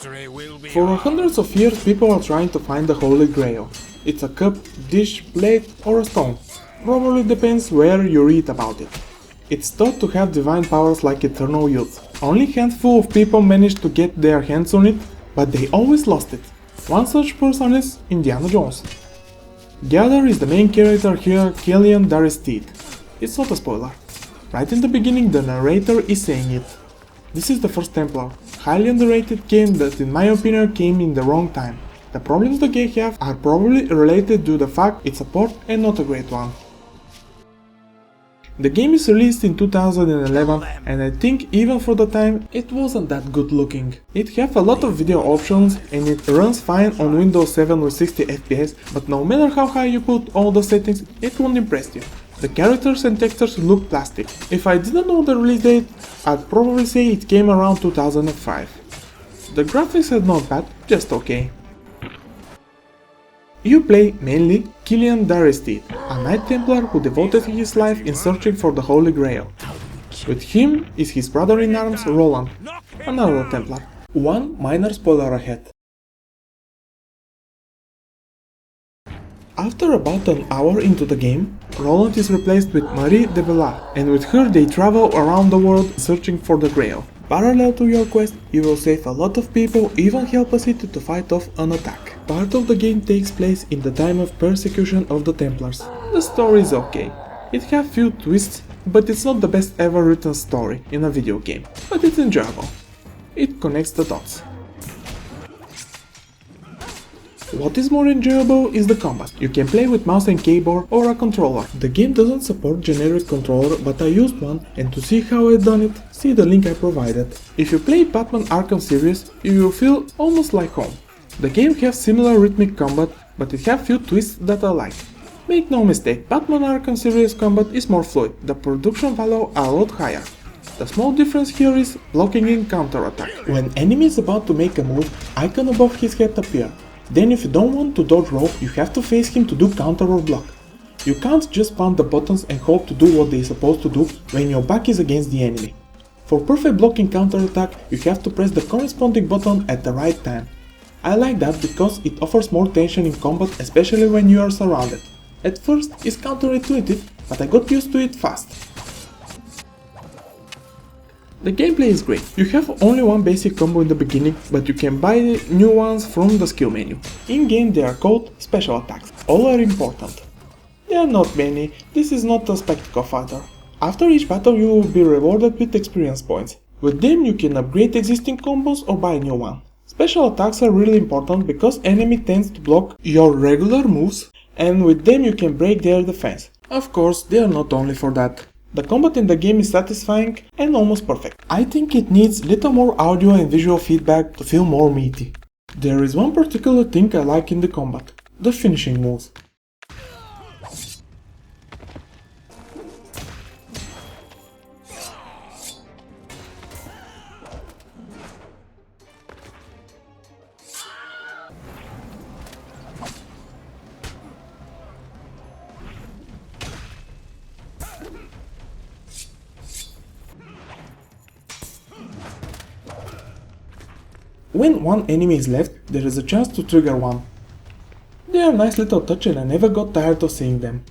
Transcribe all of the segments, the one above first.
For hundreds of years people are trying to find the Holy Grail. It's a cup, dish, plate or a stone. Probably depends where you read about it. It's thought to have divine powers like eternal youth. Only a handful of people managed to get their hands on it, but they always lost it. One such person is Indiana Jones. The other is the main character here, Killian Daresteed. It's not a spoiler. Right in the beginning the narrator is saying it. This is the first Templar, highly underrated game that in my opinion came in the wrong time. The problems the game have are probably related to the fact it's a port and not a great one. The game is released in 2011 and I think even for the time it wasn't that good looking. It have a lot of video options and it runs fine on Windows 7 with 60 FPS, but no matter how high you put all the settings, it won't impress you. The characters and textures look plastic. If I didn't know the release date, I'd probably say it came around 2005. The graphics are not bad, just okay. You play mainly Killian Daresteed, a Knight Templar who devoted his life in searching for the Holy Grail. With him is his brother-in-arms Roland, another Templar. One minor spoiler ahead. After about an hour into the game, Roland is replaced with Marie de Villa, and with her they travel around the world searching for the Grail. Parallel to your quest, you will save a lot of people, even help a city to fight off an attack. Part of the game takes place in the time of persecution of the Templars. The story is okay. It has few twists, but it's not the best ever written story in a video game, but it's enjoyable. It connects the dots. What is more enjoyable is the combat. You can play with mouse and keyboard or a controller. The game doesn't support generic controller, but I used one, and to see how I done it, see the link I provided. If you play Batman Arkham series, you will feel almost like home. The game has similar rhythmic combat, but it has few twists that I like. Make no mistake, Batman Arkham series combat is more fluid, the production value are a lot higher. The small difference here is blocking and counter-attack. When enemy is about to make a move, icon above his head appear. Then if you don't want to dodge roll, you have to face him to do counter or block. You can't just spam the buttons and hope to do what they're supposed to do when your back is against the enemy. For perfect blocking counter attack, you have to press the corresponding button at the right time. I like that because it offers more tension in combat, especially when you are surrounded. At first it's counterintuitive, but I got used to it fast. The gameplay is great. You have only one basic combo in the beginning, but you can buy new ones from the skill menu. In-game they are called special attacks. All are important. There are not many, this is not a spectacle fighter. After each battle you will be rewarded with experience points. With them you can upgrade existing combos or buy a new one. Special attacks are really important because enemy tends to block your regular moves, and with them you can break their defense. Of course, they are not only for that. The combat in the game is satisfying and almost perfect. I think it needs little more audio and visual feedback to feel more meaty. There is one particular thing I like in the combat, the finishing moves. When one enemy is left, there is a chance to trigger one. They are nice little touch and I never got tired of seeing them.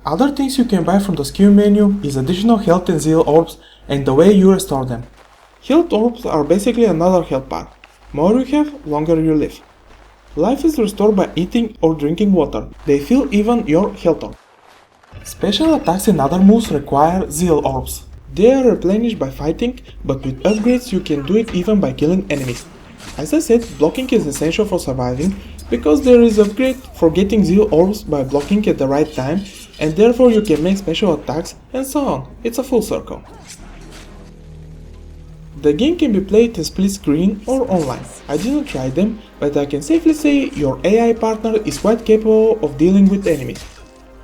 Other things you can buy from the skill menu is additional health and zeal orbs and the way you restore them. Health orbs are basically another health bar. More you have, longer you live. Life is restored by eating or drinking water. They fill even your health orb. Special attacks and other moves require zeal orbs. They are replenished by fighting, but with upgrades you can do it even by killing enemies. As I said, blocking is essential for surviving, because there is an upgrade for getting zeal orbs by blocking at the right time, and therefore you can make special attacks and so on. It's a full circle. The game can be played in split screen or online. I didn't try them, but I can safely say your AI partner is quite capable of dealing with enemies.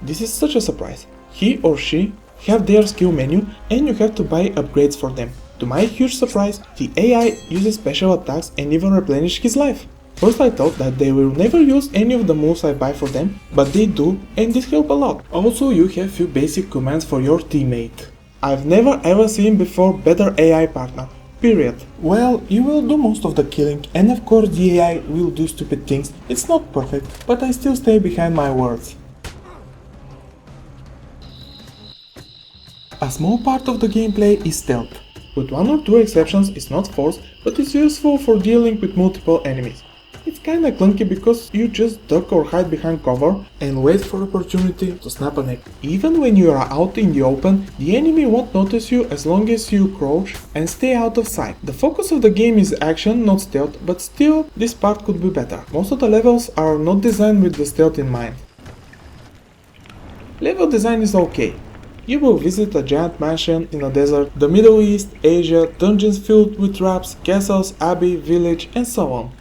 This is such a surprise. He or she have their skill menu and you have to buy upgrades for them. To my huge surprise, the AI uses special attacks and even replenish his life. First I thought that they will never use any of the moves I buy for them, but they do, and this helps a lot. Also you have few basic commands for your teammate. I've never ever seen before better AI partner. Period. Well, you will do most of the killing, and of course the AI will do stupid things. It's not perfect, but I still stay behind my words. A small part of the gameplay is stealth. With one or two exceptions, it's not forced, but it's useful for dealing with multiple enemies. It's kinda clunky because you just duck or hide behind cover and wait for opportunity to snap a neck. Even when you are out in the open, the enemy won't notice you as long as you crouch and stay out of sight. The focus of the game is action, not stealth, but still, this part could be better. Most of the levels are not designed with the stealth in mind. Level design is okay. You will visit a giant mansion in a desert, the Middle East, Asia, dungeons filled with traps, castles, abbey, village, and so on.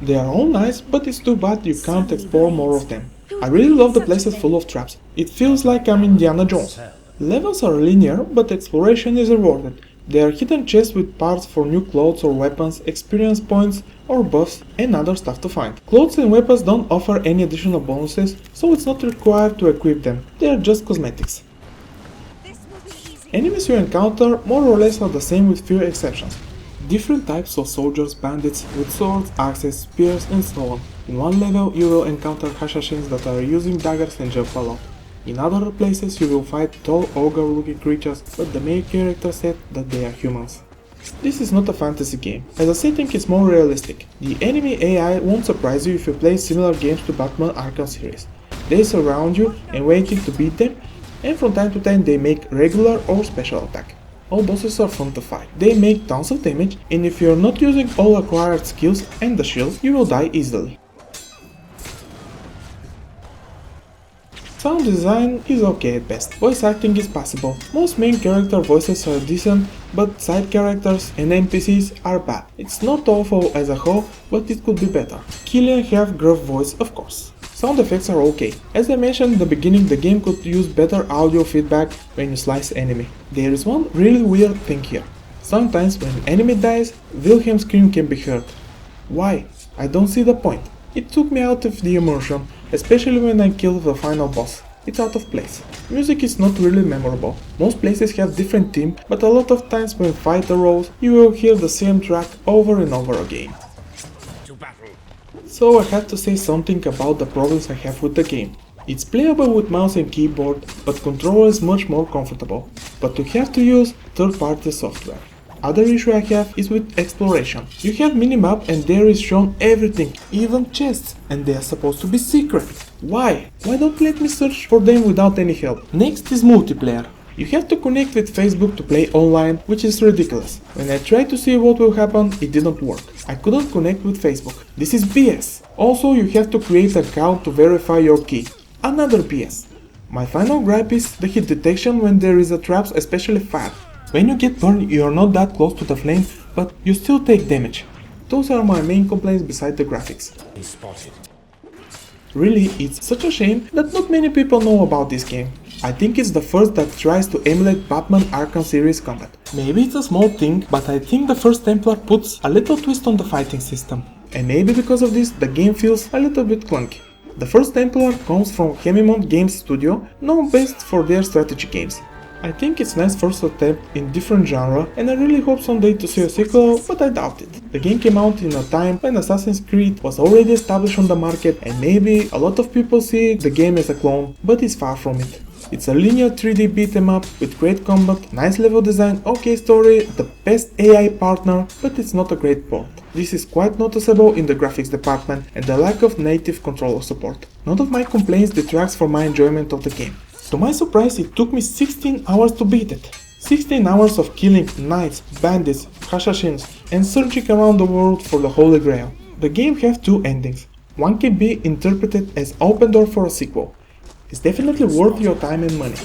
They are all nice, but it's too bad you can't explore more of them. I really love the places full of traps. It feels like I'm Indiana Jones. Levels are linear, but exploration is rewarded. There are hidden chests with parts for new clothes or weapons, experience points or buffs, and other stuff to find. Clothes and weapons don't offer any additional bonuses, so it's not required to equip them. They are just cosmetics. Enemies you encounter more or less are the same with few exceptions. Different types of soldiers, bandits with swords, axes, spears and so on. In one level you will encounter assassins that are using daggers and jump a lot. In other places you will fight tall ogre-looking creatures, but the main character said that they are humans. This is not a fantasy game, as the setting is more realistic. The enemy AI won't surprise you if you play similar games to Batman Arkham series. They surround you and waiting to beat them, and from time to time they make regular or special attack. All bosses are fun to fight. They make tons of damage, and if you're not using all acquired skills and the shield, you will die easily. Sound design is okay at best. Voice acting is passable. Most main character voices are decent, but side characters and NPCs are bad. It's not awful as a whole, but it could be better. Killian have gruff voice, of course. Sound effects are okay. As I mentioned in the beginning, the game could use better audio feedback when you slice enemy. There is one really weird thing here. Sometimes when an enemy dies, Wilhelm's scream can be heard. Why? I don't see the point. It took me out of the immersion, especially when I killed the final boss. It's out of place. Music is not really memorable. Most places have different theme, but a lot of times when fight arose, you will hear the same track over and over again. So I have to say something about the problems I have with the game. It's playable with mouse and keyboard, but controller is much more comfortable, but you have to use third-party software. Other issue I have is with exploration. You have minimap and there is shown everything, even chests, and they are supposed to be secret. Why? Why don't let me search for them without any help? Next is multiplayer. You have to connect with Facebook to play online, which is ridiculous. When I tried to see what will happen, it didn't work. I couldn't connect with Facebook. This is BS. Also, you have to create an account to verify your key. Another BS. My final gripe is the hit detection when there is a traps, especially fire. When you get burned, you are not that close to the flame, but you still take damage. Those are my main complaints beside the graphics. Really, it's such a shame that not many people know about this game. I think it's the first that tries to emulate Batman Arkham series combat. Maybe it's a small thing, but I think the first Templar puts a little twist on the fighting system. And maybe because of this, the game feels a little bit clunky. The first Templar comes from Hemimont Games Studio, known best for their strategy games. I think it's nice first attempt in different genre, and I really hope someday to see a sequel, but I doubt it. The game came out in a time when Assassin's Creed was already established on the market, and maybe a lot of people see the game as a clone, but it's far from it. It's a linear 3D beat 'em up with great combat, nice level design, okay story, the best AI partner, but it's not a great port. This is quite noticeable in the graphics department and the lack of native controller support. None of my complaints detracts from my enjoyment of the game. To my surprise, it took me 16 hours to beat it. 16 hours of killing knights, bandits, assassins, and searching around the world for the Holy Grail. The game has two endings. One can be interpreted as open door for a sequel. It's definitely worth your time and money.